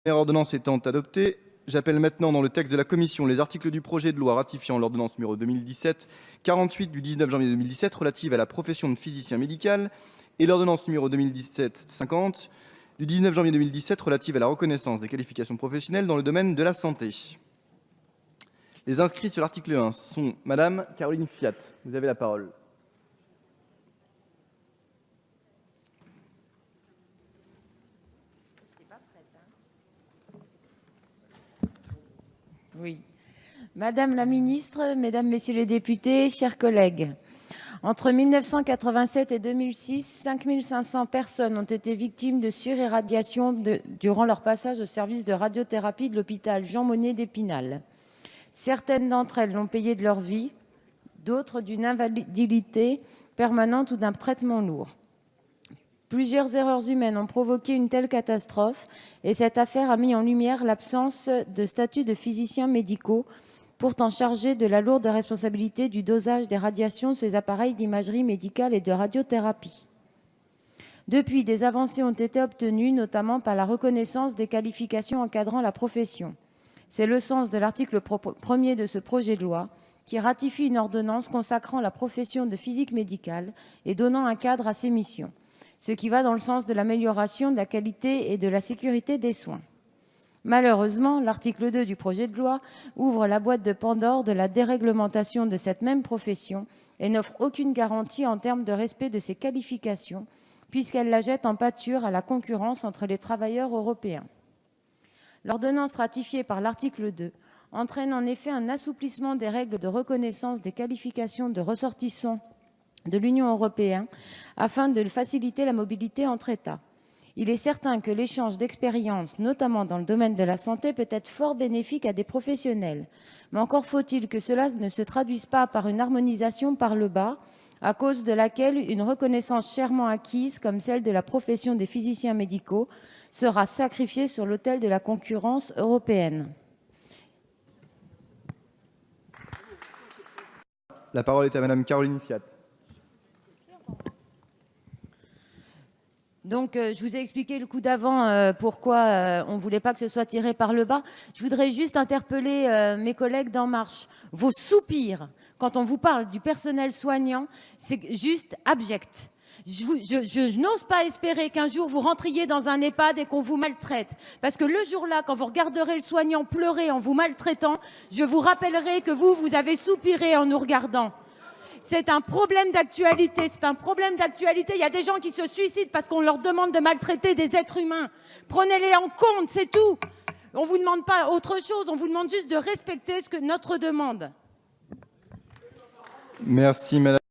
Première ordonnance étant adoptée, j'appelle maintenant dans le texte de la commission les articles du projet de loi ratifiant l'ordonnance numéro 2017-48 du 19 janvier 2017 relative à la profession de physicien médical et l'ordonnance numéro 2017-50 du 19 janvier 2017 relative à la reconnaissance des qualifications professionnelles dans le domaine de la santé. Les inscrits sur l'article 1 sont Madame Caroline Fiat. Vous avez la parole. Oui. Madame la ministre, mesdames, messieurs les députés, chers collègues, entre 1987 et 2006, 5500 personnes ont été victimes de surirradiation durant leur passage au service de radiothérapie de l'hôpital Jean Monnet d'Épinal. Certaines d'entre elles l'ont payé de leur vie, d'autres d'une invalidité permanente ou d'un traitement lourd. Plusieurs erreurs humaines ont provoqué une telle catastrophe et cette affaire a mis en lumière l'absence de statut de physiciens médicaux, pourtant chargés de la lourde responsabilité du dosage des radiations de ces appareils d'imagerie médicale et de radiothérapie. Depuis, des avancées ont été obtenues, notamment par la reconnaissance des qualifications encadrant la profession. C'est le sens de l'article 1er de ce projet de loi, qui ratifie une ordonnance consacrant la profession de physique médicale et donnant un cadre à ses missions, ce qui va dans le sens de l'amélioration de la qualité et de la sécurité des soins. Malheureusement, l'article 2 du projet de loi ouvre la boîte de Pandore de la déréglementation de cette même profession et n'offre aucune garantie en termes de respect de ses qualifications, puisqu'elle la jette en pâture à la concurrence entre les travailleurs européens. L'ordonnance ratifiée par l'article 2 entraîne en effet un assouplissement des règles de reconnaissance des qualifications de ressortissants de l'Union européenne afin de faciliter la mobilité entre États. Il est certain que l'échange d'expériences, notamment dans le domaine de la santé, peut être fort bénéfique à des professionnels. Mais encore faut-il que cela ne se traduise pas par une harmonisation par le bas, à cause de laquelle une reconnaissance chèrement acquise, comme celle de la profession des physiciens médicaux, sera sacrifiée sur l'autel de la concurrence européenne. La parole est à Madame Caroline Fiat. Donc, je vous ai expliqué le coup d'avant pourquoi on ne voulait pas que ce soit tiré par le bas. Je voudrais juste interpeller mes collègues d'En Marche. Vos soupirs, quand on vous parle du personnel soignant, c'est juste abject. Je n'ose pas espérer qu'un jour vous rentriez dans un EHPAD et qu'on vous maltraite. Parce que le jour-là, quand vous regarderez le soignant pleurer en vous maltraitant, je vous rappellerai que vous avez soupiré en nous regardant. C'est un problème d'actualité, c'est un problème d'actualité. Il y a des gens qui se suicident parce qu'on leur demande de maltraiter des êtres humains. Prenez-les en compte, c'est tout. On ne vous demande pas autre chose, on vous demande juste de respecter ce que notre demande. Merci, Madame.